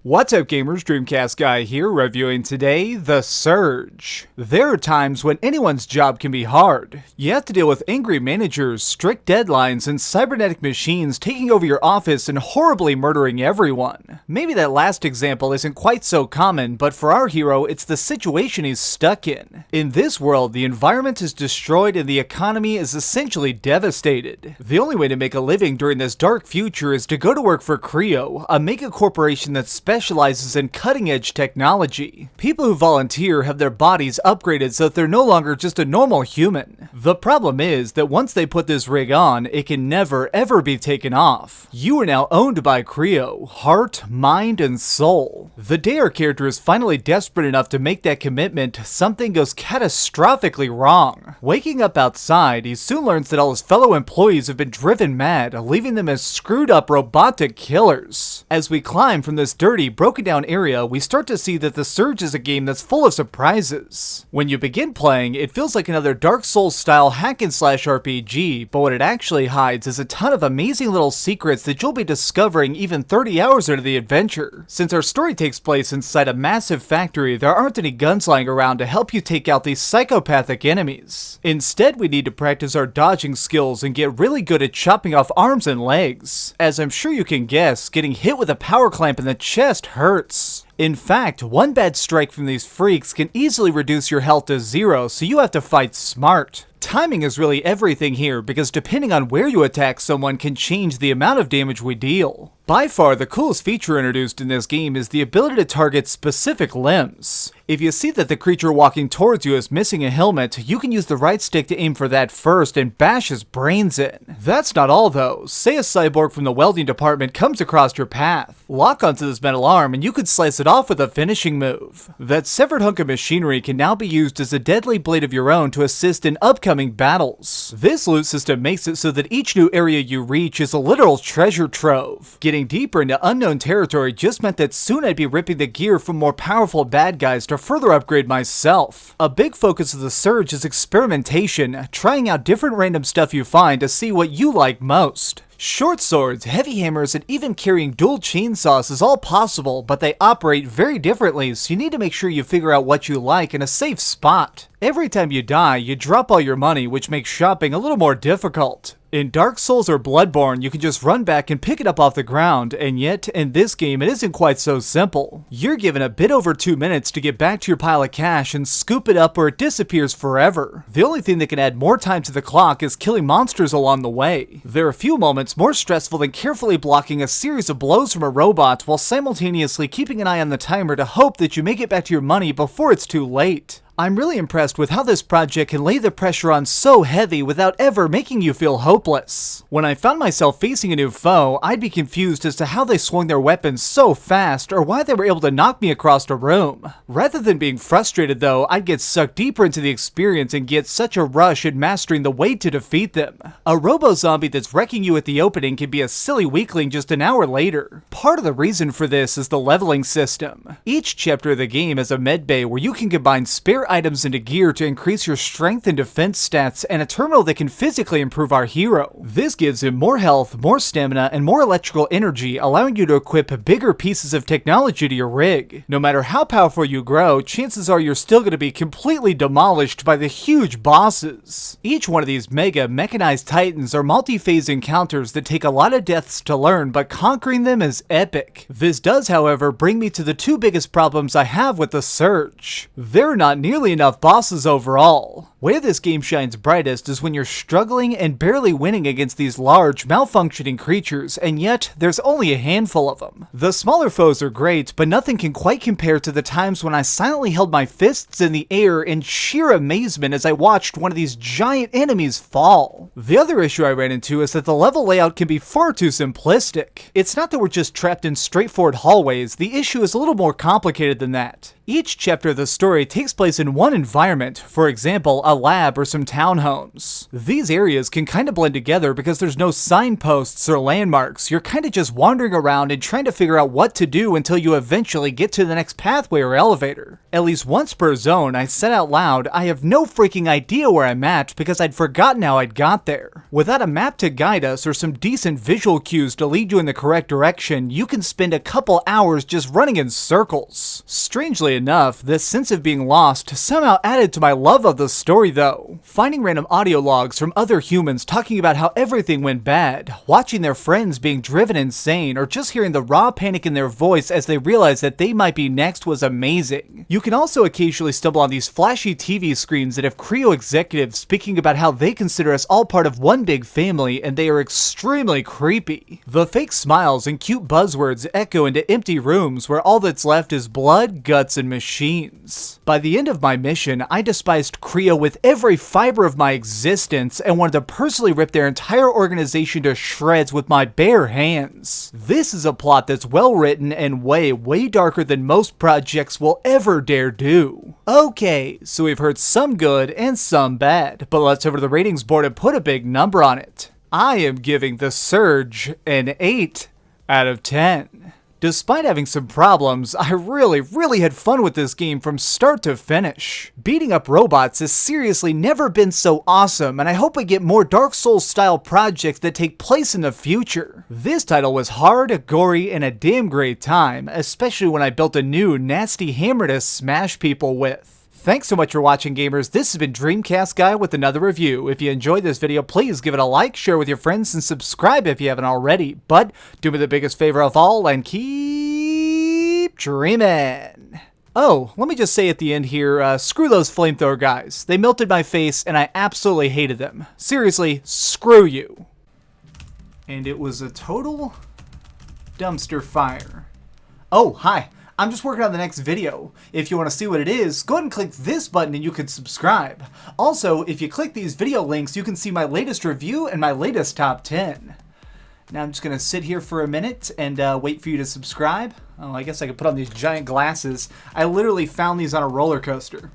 What's up gamers, DreamcastGuy here, reviewing today, The Surge. There are times when anyone's job can be hard. You have to deal with angry managers, strict deadlines, and cybernetic machines taking over your office and horribly murdering everyone. Maybe that last example isn't quite so common, but for our hero, it's the situation he's stuck in. In this world, the environment is destroyed and the economy is essentially devastated. The only way to make a living during this dark future is to go to work for Creo, a mega corporation that specializes in cutting-edge technology. People who volunteer have their bodies upgraded so that they're no longer just a normal human. The problem is that once they put this rig on, it can never ever be taken off. You are now owned by Creo, heart, mind, and soul. The day our character is finally desperate enough to make that commitment, something goes catastrophically wrong. Waking up outside, he soon learns that all his fellow employees have been driven mad, leaving them as screwed up robotic killers. As we climb from this dirty, broken down area, we start to see that The Surge is a game that's full of surprises. When you begin playing, it feels like another Dark Souls style hack and slash RPG, but what it actually hides is a ton of amazing little secrets that you'll be discovering even 30 hours into the adventure. Since our story takes place inside a massive factory, there aren't any guns lying around to help you take out these psychopathic enemies. Instead, we need to practice our dodging skills and get really good at chopping off arms and legs. As I'm sure you can guess, getting hit with a power clamp in the chest hurts. In fact, one bad strike from these freaks can easily reduce your health to zero, so you have to fight smart. Timing is really everything here, because depending on where you attack someone can change the amount of damage we deal. By far, the coolest feature introduced in this game is the ability to target specific limbs. If you see that the creature walking towards you is missing a helmet, you can use the right stick to aim for that first and bash his brains in. That's not all though. Say a cyborg from the welding department comes across your path. Lock onto this metal arm and you could slice it off with a finishing move. That severed hunk of machinery can now be used as a deadly blade of your own to assist in upcoming battles. This loot system makes it so that each new area you reach is a literal treasure trove. Getting deeper into unknown territory just meant that soon I'd be ripping the gear from more powerful bad guys to further upgrade myself. A big focus of The Surge is experimentation, trying out different random stuff you find to see what you like most. Short swords, heavy hammers, and even carrying dual chainsaws is all possible, but they operate very differently, so you need to make sure you figure out what you like in a safe spot. Every time you die, you drop all your money, which makes shopping a little more difficult. In Dark Souls or Bloodborne, you can just run back and pick it up off the ground, and yet, in this game, it isn't quite so simple. You're given a bit over 2 minutes to get back to your pile of cash and scoop it up or it disappears forever. The only thing that can add more time to the clock is killing monsters along the way. There are a few moments more stressful than carefully blocking a series of blows from a robot while simultaneously keeping an eye on the timer to hope that you make it back to your money before it's too late. I'm really impressed with how this project can lay the pressure on so heavy without ever making you feel hopeless. When I found myself facing a new foe, I'd be confused as to how they swung their weapons so fast or why they were able to knock me across a room. Rather than being frustrated though, I'd get sucked deeper into the experience and get such a rush in mastering the way to defeat them. A robo-zombie that's wrecking you at the opening can be a silly weakling just an hour later. Part of the reason for this is the leveling system. Each chapter of the game has a med bay where you can combine spare items into gear to increase your strength and defense stats, and a terminal that can physically improve our hero. This gives him more health, more stamina, and more electrical energy, allowing you to equip bigger pieces of technology to your rig. No matter how powerful you grow, chances are you're still going to be completely demolished by the huge bosses. Each one of these mega mechanized titans are multi-phase encounters that take a lot of deaths to learn, but conquering them is epic. This does, however, bring me to the two biggest problems I have with The Surge. There are not nearly enough bosses overall. Where this game shines brightest is when you're struggling and barely winning against these large, malfunctioning creatures, and yet there's only a handful of them. The smaller foes are great, but nothing can quite compare to the times when I silently held my fists in the air in sheer amazement as I watched one of these giant enemies fall. The other issue I ran into is that the level layout can be far too simplistic. It's not that we're just trapped in straightforward hallways, the issue is a little more complicated than that. Each chapter of the story takes place in one environment. For example, a lab or some townhomes. These areas can kind of blend together because there's no signposts or landmarks. You're kind of just wandering around and trying to figure out what to do until you eventually get to the next pathway or elevator. At least once per zone, I said out loud, I have no freaking idea where I'm at because I'd forgotten how I'd got there. Without a map to guide us or some decent visual cues to lead you in the correct direction, you can spend a couple hours just running in circles. Strangely enough, this sense of being lost somehow added to my love of the story though. Finding random audio logs from other humans talking about how everything went bad, watching their friends being driven insane, or just hearing the raw panic in their voice as they realized that they might be next was amazing. You can also occasionally stumble on these flashy TV screens that have Creo executives speaking about how they consider us all part of one big family and they are extremely creepy. The fake smiles and cute buzzwords echo into empty rooms where all that's left is blood, guts, and machines. By the end of my mission, I despised Creo with every fiber of my existence and wanted to personally rip their entire organization to shreds with my bare hands. This is a plot that's well written and way darker than most projects will ever dare do. Okay, so we've heard some good and some bad, but let's over to the ratings board and put a big number on it. I am giving The Surge an 8 out of 10. Despite having some problems, I really had fun with this game from start to finish. Beating up robots has seriously never been so awesome, and I hope we get more Dark Souls style projects that take place in the future. This title was hard, gory, and a damn great time, especially when I built a new nasty hammer to smash people with. Thanks so much for watching, gamers. This has been DreamcastGuy with another review. If you enjoyed this video, please give it a like, share with your friends, and subscribe if you haven't already. But do me the biggest favor of all and keep dreaming. Oh, let me just say at the end here, screw those flamethrower guys. They melted my face and I absolutely hated them. Seriously, screw you. And it was a total dumpster fire. Oh, hi. I'm just working on the next video. If you want to see what it is, go ahead and click this button and you can subscribe. Also, if you click these video links, you can see my latest review and my latest top 10. Now I'm just going to sit here for a minute and wait for you to subscribe. Oh, I guess I could put on these giant glasses. I literally found these on a roller coaster.